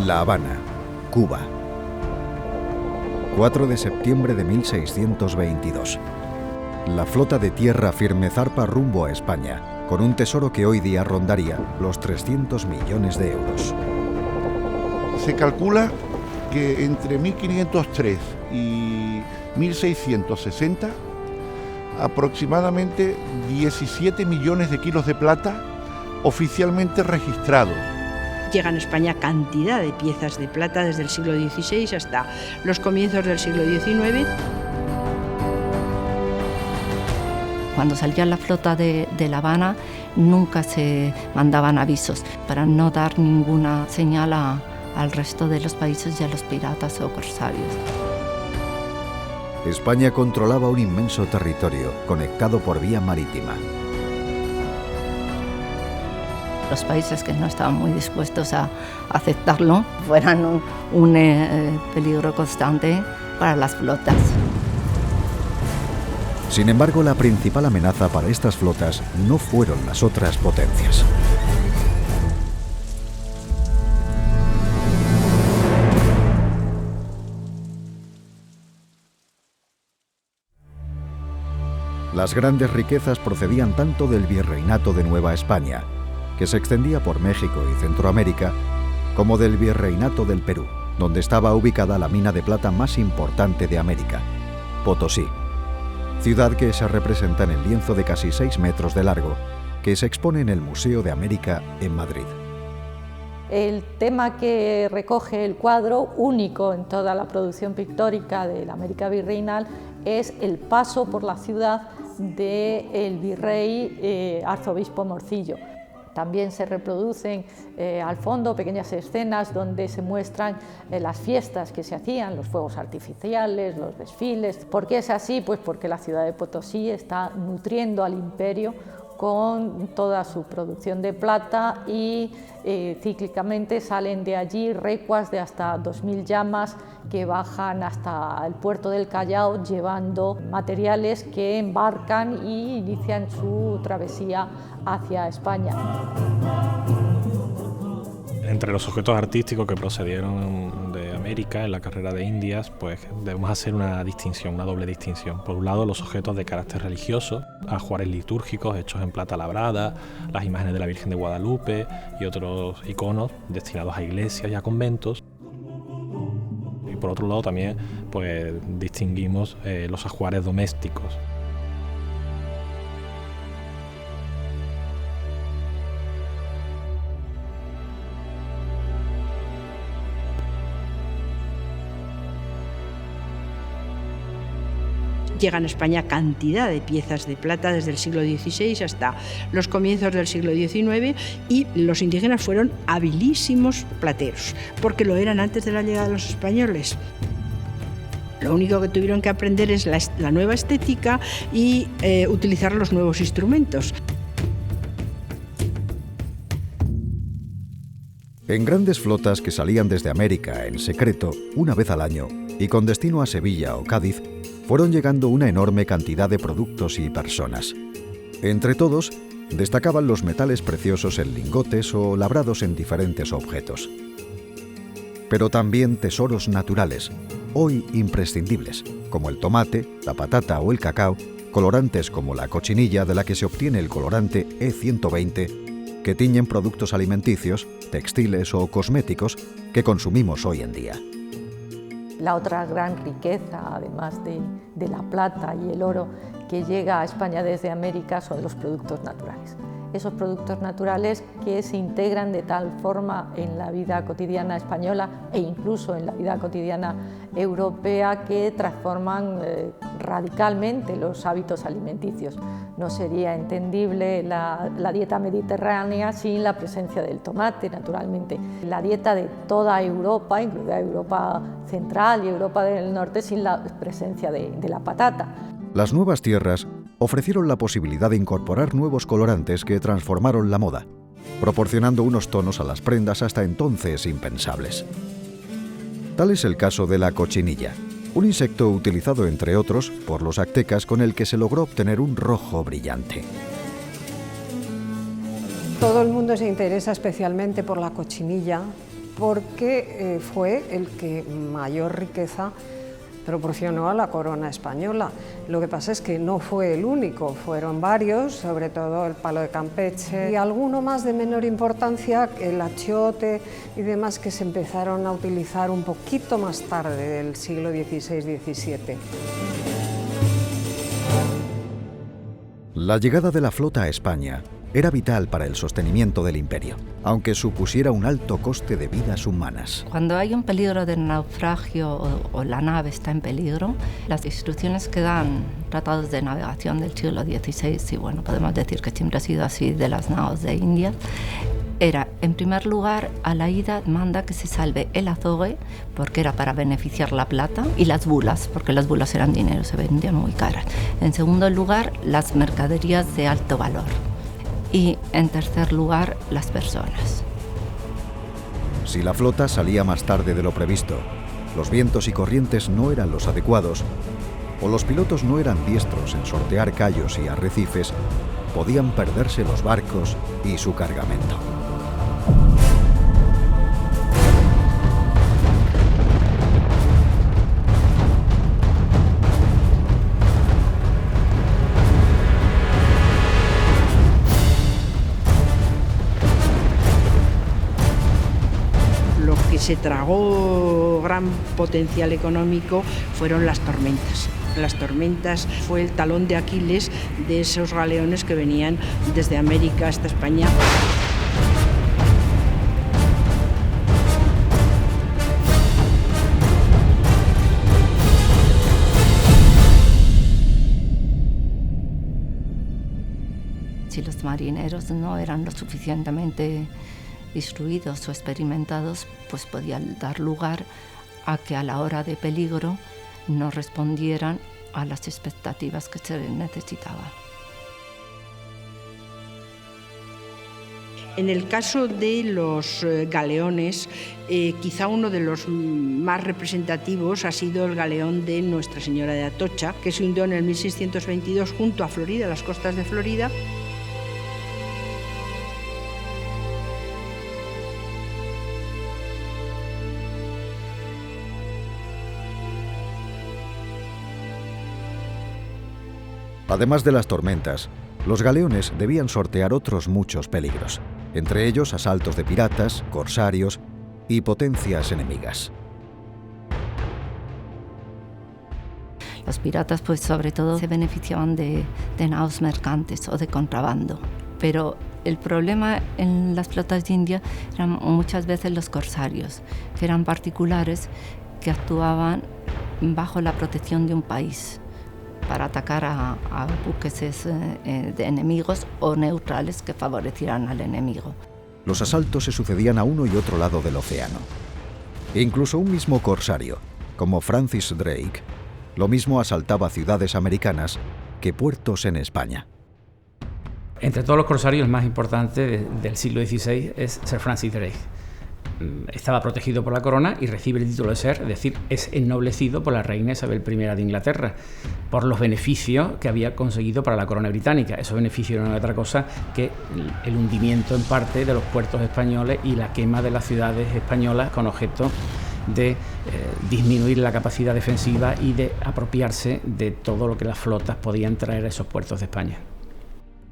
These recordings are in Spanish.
La Habana, Cuba. 4 de septiembre de 1622. La flota de tierra firme zarpa rumbo a España, con un tesoro que hoy día rondaría los 300 millones de euros. Se calcula que entre 1503 y 1660, aproximadamente 17 millones de kilos de plata oficialmente registrados. Llegan a España cantidad de piezas de plata desde el siglo XVI hasta los comienzos del siglo XIX. Cuando salía la flota de La Habana, nunca se mandaban avisos para no dar ninguna señal al resto de los países y a los piratas o corsarios. España controlaba un inmenso territorio conectado por vía marítima. Los países que no estaban muy dispuestos a aceptarlo fueran un peligro constante para las flotas. Sin embargo, la principal amenaza para estas flotas no fueron las otras potencias. Las grandes riquezas procedían tanto del Virreinato de Nueva España, que se extendía por México y Centroamérica, como del Virreinato del Perú, donde estaba ubicada la mina de plata más importante de América, Potosí, ciudad que se representa en el lienzo de casi 6 metros de largo, que se expone en el Museo de América en Madrid. El tema que recoge el cuadro, único en toda la producción pictórica de la América virreinal, es el paso por la ciudad del virrey arzobispo Morcillo. También se reproducen al fondo pequeñas escenas donde se muestran las fiestas que se hacían, los fuegos artificiales, los desfiles. ¿Por qué es así? Pues porque la ciudad de Potosí está nutriendo al imperio con toda su producción de plata y cíclicamente salen de allí recuas de hasta 2000 llamas que bajan hasta el puerto del Callao llevando materiales que embarcan y inician su travesía hacia España. Entre los objetos artísticos que procedieron de América en la carrera de Indias, pues debemos hacer una distinción, una doble distinción. Por un lado, los objetos de carácter religioso, ajuares litúrgicos hechos en plata labrada, las imágenes de la Virgen de Guadalupe y otros iconos destinados a iglesias y a conventos. Y por otro lado también pues distinguimos los ajuares domésticos. Llegan a España cantidad de piezas de plata desde el siglo XVI hasta los comienzos del siglo XIX y los indígenas fueron habilísimos plateros, porque lo eran antes de la llegada de los españoles. Lo único que tuvieron que aprender es la nueva estética y utilizar los nuevos instrumentos. En grandes flotas que salían desde América en secreto una vez al año y con destino a Sevilla o Cádiz, fueron llegando una enorme cantidad de productos y personas. Entre todos, destacaban los metales preciosos en lingotes o labrados en diferentes objetos. Pero también tesoros naturales, hoy imprescindibles, como el tomate, la patata o el cacao, colorantes como la cochinilla de la que se obtiene el colorante E120, que tiñen productos alimenticios, textiles o cosméticos que consumimos hoy en día. La otra gran riqueza, además de la plata y el oro, que llega a España desde América son los productos naturales. Esos productos naturales que se integran de tal forma en la vida cotidiana española e incluso en la vida cotidiana europea que transforman radicalmente los hábitos alimenticios. No sería entendible la dieta mediterránea sin la presencia del tomate, naturalmente. La dieta de toda Europa, incluida Europa central y Europa del norte, sin la presencia de la patata. Las nuevas tierras ofrecieron la posibilidad de incorporar nuevos colorantes que transformaron la moda, proporcionando unos tonos a las prendas hasta entonces impensables. Tal es el caso de la cochinilla, un insecto utilizado entre otros por los aztecas con el que se logró obtener un rojo brillante. Todo el mundo se interesa especialmente por la cochinilla porque fue el que mayor riqueza proporcionó a la corona española. Lo que pasa es que no fue el único, fueron varios, sobre todo el palo de Campeche y alguno más de menor importancia, el achiote y demás, que se empezaron a utilizar un poquito más tarde, del siglo XVI-XVII. La llegada de la flota a España era vital para el sostenimiento del imperio, aunque supusiera un alto coste de vidas humanas. Cuando hay un peligro de naufragio o la nave está en peligro, las instrucciones que dan tratados de navegación del siglo XVI, y bueno, podemos decir que siempre ha sido así de las naos de India, era, en primer lugar, a la ida manda que se salve el azogue, porque era para beneficiar la plata, y las bulas, porque las bulas eran dinero, se vendían muy caras. En segundo lugar, las mercaderías de alto valor. Y, en tercer lugar, las personas. Si la flota salía más tarde de lo previsto, los vientos y corrientes no eran los adecuados, o los pilotos no eran diestros en sortear cayos y arrecifes, podían perderse los barcos y su cargamento. Se tragó gran potencial económico fueron las tormentas. Las tormentas fue el talón de Aquiles de esos galeones que venían desde América hasta España. Si los marineros no eran lo suficientemente instruidos o experimentados, pues podían dar lugar a que a la hora de peligro no respondieran a las expectativas que se necesitaban. En el caso de los galeones, quizá uno de los más representativos ha sido el galeón de Nuestra Señora de Atocha, que se hundió en el 1622 junto a Florida, las costas de Florida. Además de las tormentas, los galeones debían sortear otros muchos peligros, entre ellos asaltos de piratas, corsarios y potencias enemigas. Los piratas, pues sobre todo, se beneficiaban de naos mercantes o de contrabando, pero el problema en las flotas de India eran muchas veces los corsarios, que eran particulares que actuaban bajo la protección de un país para atacar a buques de enemigos o neutrales que favorecieran al enemigo. Los asaltos se sucedían a uno y otro lado del océano. E incluso un mismo corsario, como Francis Drake, lo mismo asaltaba ciudades americanas que puertos en España. Entre todos los corsarios, el más importante del siglo XVI es Sir Francis Drake. Estaba protegido por la corona y recibe el título de ser, es decir, es ennoblecido por la reina Isabel I de Inglaterra por los beneficios que había conseguido para la corona británica. Esos beneficios no eran otra cosa que el hundimiento en parte de los puertos españoles y la quema de las ciudades españolas con objeto de disminuir la capacidad defensiva y de apropiarse de todo lo que las flotas podían traer a esos puertos de España.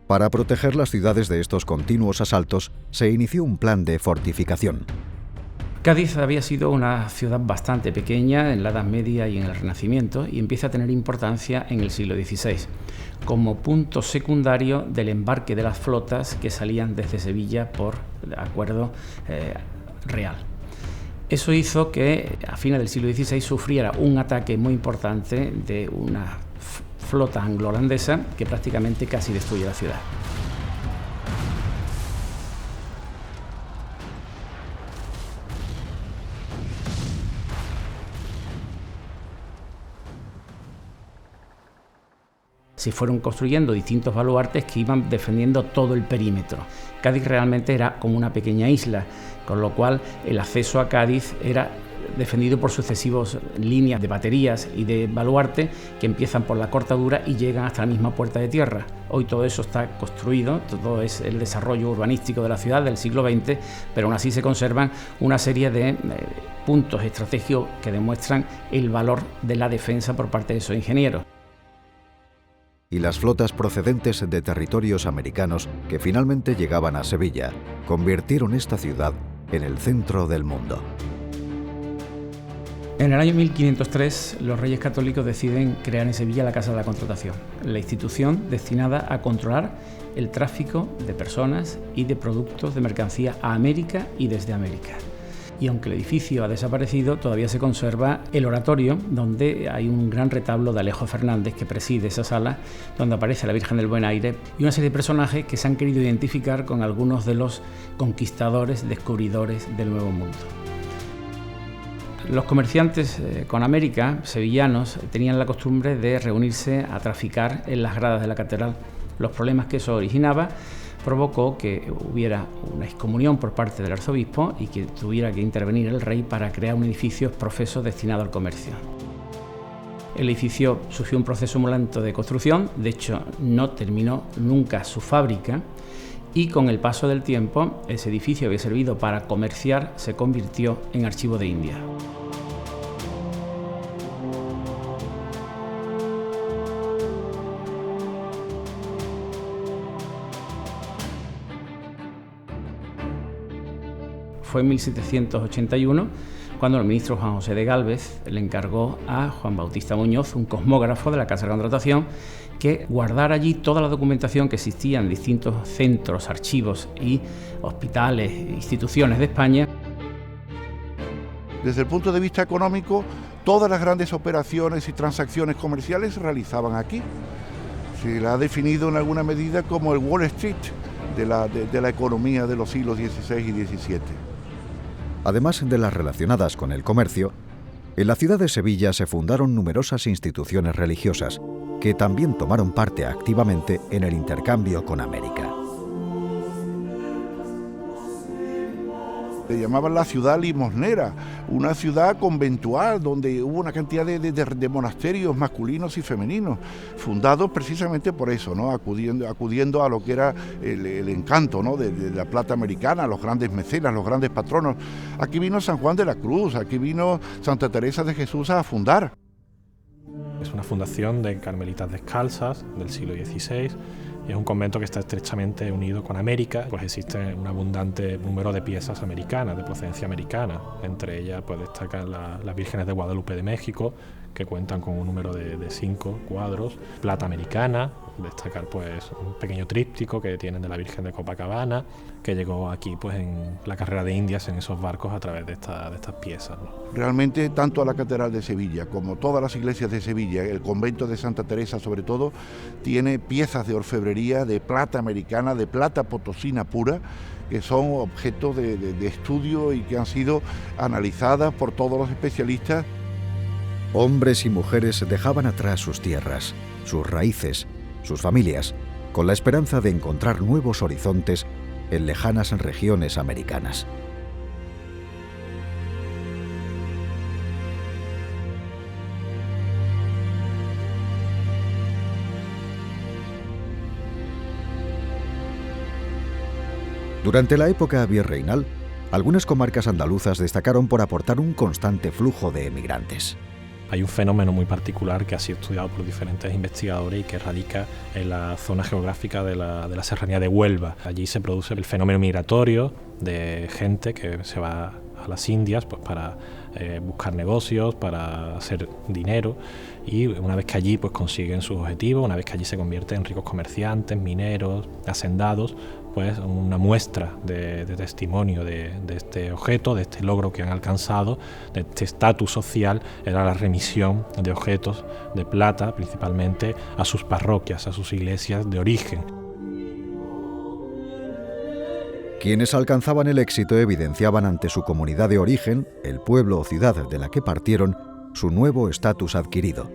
Para proteger las ciudades de estos continuos asaltos, se inició un plan de fortificación. Cádiz había sido una ciudad bastante pequeña en la Edad Media y en el Renacimiento y empieza a tener importancia en el siglo XVI, como punto secundario del embarque de las flotas que salían desde Sevilla por acuerdo real. Eso hizo que a fines del siglo XVI sufriera un ataque muy importante de una flota anglo-holandesa que prácticamente casi destruye la ciudad. Se fueron construyendo distintos baluartes que iban defendiendo todo el perímetro. Cádiz realmente era como una pequeña isla, con lo cual el acceso a Cádiz era defendido por sucesivas líneas de baterías y de baluarte que empiezan por la cortadura y llegan hasta la misma Puerta de Tierra. Hoy todo eso está construido, todo es el desarrollo urbanístico de la ciudad del siglo XX, pero aún así se conservan una serie de puntos estratégicos que demuestran el valor de la defensa por parte de esos ingenieros. Y las flotas procedentes de territorios americanos que finalmente llegaban a Sevilla convirtieron esta ciudad en el centro del mundo. En el año 1503, los Reyes Católicos deciden crear en Sevilla la Casa de la Contratación, la institución destinada a controlar el tráfico de personas y de productos de mercancía a América y desde América. Y aunque el edificio ha desaparecido, todavía se conserva el oratorio, donde hay un gran retablo de Alejo Fernández que preside esa sala, donde aparece la Virgen del Buen Aire y una serie de personajes que se han querido identificar con algunos de los conquistadores, descubridores del Nuevo Mundo. Los comerciantes con América, sevillanos, tenían la costumbre de reunirse a traficar en las gradas de la catedral. Los problemas que eso originaba provocó que hubiera una excomunión por parte del arzobispo y que tuviera que intervenir el rey para crear un edificio profeso destinado al comercio. El edificio sufrió un proceso muy lento de construcción, de hecho no terminó nunca su fábrica, y con el paso del tiempo ese edificio que había servido para comerciar se convirtió en archivo de India. Fue en 1781 cuando el ministro Juan José de Gálvez le encargó a Juan Bautista Muñoz, un cosmógrafo de la Casa de Contratación, que guardara allí toda la documentación que existía en distintos centros, archivos y hospitales e instituciones de España. Desde el punto de vista económico, todas las grandes operaciones y transacciones comerciales se realizaban aquí. Se la ha definido en alguna medida como el Wall Street de la economía de los siglos XVI y XVII. Además de las relacionadas con el comercio, en la ciudad de Sevilla se fundaron numerosas instituciones religiosas que también tomaron parte activamente en el intercambio con América. Le llamaban la ciudad limosnera, una ciudad conventual donde hubo una cantidad de monasterios masculinos y femeninos, fundados precisamente por eso, ¿no? acudiendo a lo que era el encanto, ¿no? de la plata americana, los grandes mecenas, los grandes patronos. Aquí vino San Juan de la Cruz, aquí vino Santa Teresa de Jesús a fundar. Es una fundación de carmelitas descalzas del siglo XVI. Es un convento que está estrechamente unido con América, pues existe un abundante número de piezas americanas, de procedencia americana. Entre ellas pues destacan las vírgenes de Guadalupe de México, que cuentan con un número de 5 cuadros, plata americana, destacar pues un pequeño tríptico que tienen de la Virgen de Copacabana, que llegó aquí pues en la carrera de Indias en esos barcos a través de estas piezas, ¿no? Realmente tanto la Catedral de Sevilla como todas las iglesias de Sevilla, el convento de Santa Teresa sobre todo, tiene piezas de orfebrería de plata americana, de plata potosina pura, que son objeto de estudio y que han sido analizadas por todos los especialistas. Hombres y mujeres dejaban atrás sus tierras, sus raíces, sus familias, con la esperanza de encontrar nuevos horizontes en lejanas regiones americanas. Durante la época virreinal, algunas comarcas andaluzas destacaron por aportar un constante flujo de emigrantes. Hay un fenómeno muy particular que ha sido estudiado por diferentes investigadores y que radica en la zona geográfica de la serranía de Huelva. Allí se produce el fenómeno migratorio de gente que se va a las Indias pues para buscar negocios, para hacer dinero, y una vez que allí pues consiguen sus objetivos, una vez que allí se convierten en ricos comerciantes, mineros, hacendados, pues una muestra de testimonio de este objeto, de este logro que han alcanzado, de este estatus social, era la remisión de objetos de plata, principalmente a sus parroquias, a sus iglesias de origen. Quienes alcanzaban el éxito evidenciaban ante su comunidad de origen, el pueblo o ciudad de la que partieron, su nuevo estatus adquirido.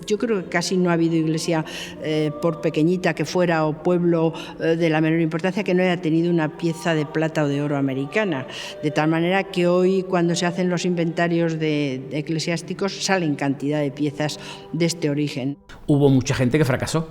Yo creo que casi no ha habido iglesia, por pequeñita que fuera o pueblo de la menor importancia, que no haya tenido una pieza de plata o de oro americana. De tal manera que hoy, cuando se hacen los inventarios de eclesiásticos, salen cantidad de piezas de este origen. Hubo mucha gente que fracasó,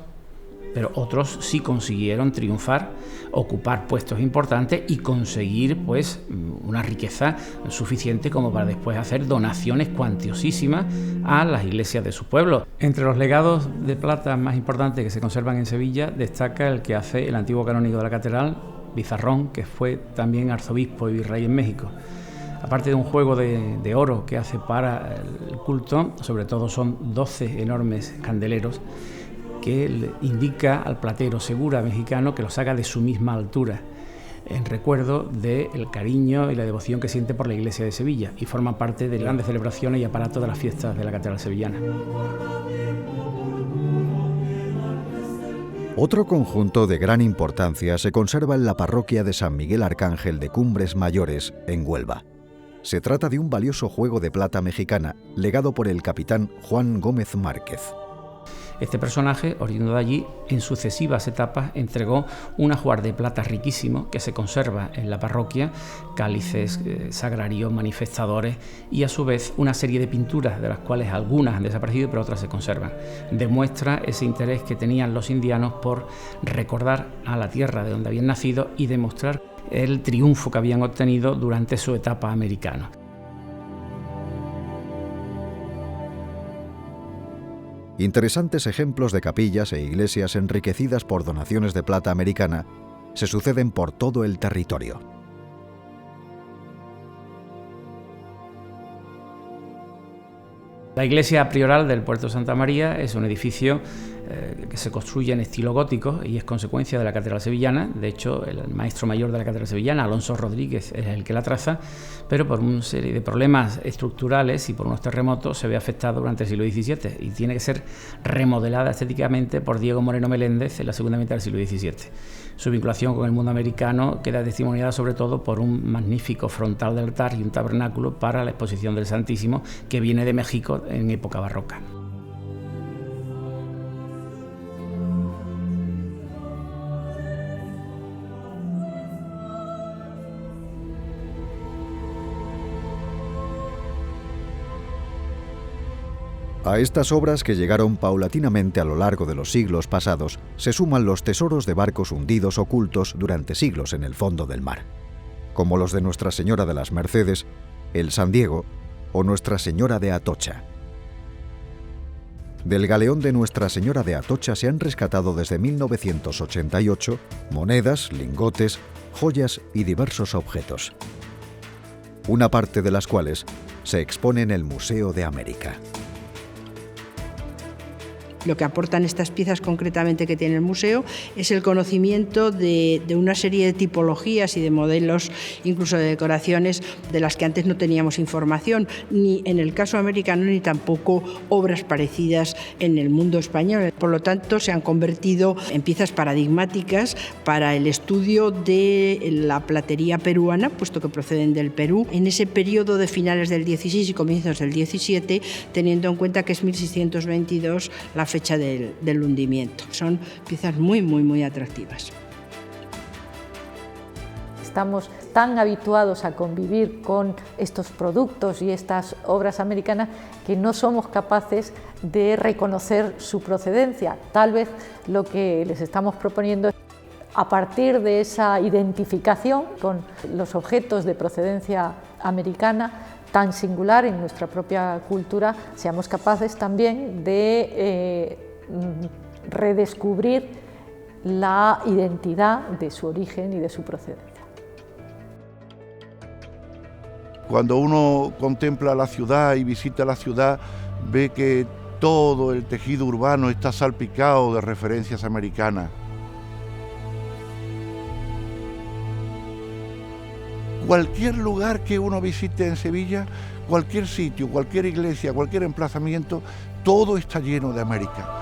pero otros sí consiguieron triunfar, ocupar puestos importantes y conseguir pues una riqueza suficiente como para después hacer donaciones cuantiosísimas a las iglesias de su pueblo. Entre los legados de plata más importantes que se conservan en Sevilla destaca el que hace el antiguo canónigo de la catedral, Bizarrón, que fue también arzobispo y virrey en México. Aparte de un juego de oro que hace para el culto, sobre todo son 12 enormes candeleros que le indica al platero Segura mexicano que los haga de su misma altura, en recuerdo del cariño y la devoción que siente por la iglesia de Sevilla, y forma parte de grandes celebraciones y aparatos de las fiestas de la catedral sevillana. Otro conjunto de gran importancia se conserva en la parroquia de San Miguel Arcángel de Cumbres Mayores, en Huelva. Se trata de un valioso juego de plata mexicana, legado por el capitán Juan Gómez Márquez. Este personaje, oriundo de allí, en sucesivas etapas entregó un ajuar de plata riquísimo que se conserva en la parroquia, cálices, sagrarios, manifestadores y a su vez una serie de pinturas, de las cuales algunas han desaparecido pero otras se conservan. Demuestra ese interés que tenían los indianos por recordar a la tierra de donde habían nacido y demostrar el triunfo que habían obtenido durante su etapa americana. Interesantes ejemplos de capillas e iglesias enriquecidas por donaciones de plata americana se suceden por todo el territorio. La iglesia prioral del Puerto de Santa María es un edificio que se construye en estilo gótico y es consecuencia de la catedral sevillana. De hecho, el maestro mayor de la catedral sevillana, Alonso Rodríguez, es el que la traza, pero por una serie de problemas estructurales y por unos terremotos se ve afectado durante el siglo XVII y tiene que ser remodelada estéticamente por Diego Moreno Meléndez en la segunda mitad del siglo XVII. Su vinculación con el mundo americano queda testimoniada sobre todo por un magnífico frontal de altar y un tabernáculo para la exposición del Santísimo que viene de México en época barroca. A estas obras, que llegaron paulatinamente a lo largo de los siglos pasados, se suman los tesoros de barcos hundidos ocultos durante siglos en el fondo del mar, como los de Nuestra Señora de las Mercedes, el San Diego o Nuestra Señora de Atocha. Del galeón de Nuestra Señora de Atocha se han rescatado desde 1988 monedas, lingotes, joyas y diversos objetos, una parte de las cuales se expone en el Museo de América. Lo que aportan estas piezas concretamente que tiene el museo es el conocimiento de una serie de tipologías y de modelos, incluso de decoraciones, de las que antes no teníamos información, ni en el caso americano ni tampoco obras parecidas en el mundo español. Por lo tanto, se han convertido en piezas paradigmáticas para el estudio de la platería peruana, puesto que proceden del Perú, en ese periodo de finales del 16 y comienzos del 17, teniendo en cuenta que es 1622 la fecha del hundimiento. Son piezas muy atractivas. Estamos tan habituados a convivir con estos productos y estas obras americanas que no somos capaces de reconocer su procedencia. Tal vez lo que les estamos proponiendo es, a partir de esa identificación con los objetos de procedencia americana, tan singular en nuestra propia cultura, seamos capaces también de redescubrir la identidad de su origen y de su procedencia. Cuando uno contempla la ciudad y visita la ciudad, ve que todo el tejido urbano está salpicado de referencias americanas. Cualquier lugar que uno visite en Sevilla, cualquier sitio, cualquier iglesia, cualquier emplazamiento, todo está lleno de América.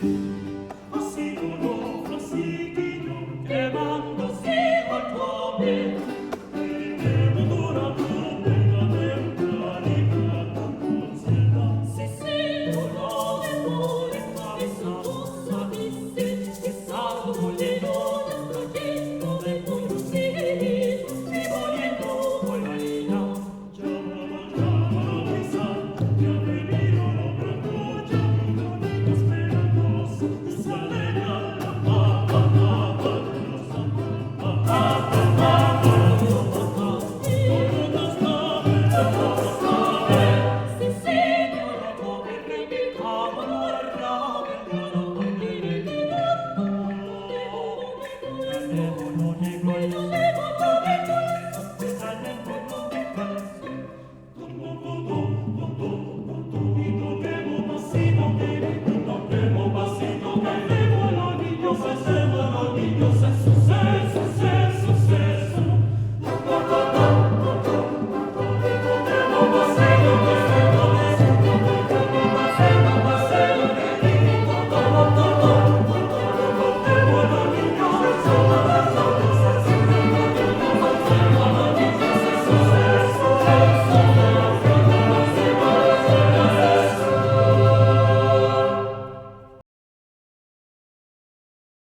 Sevilla.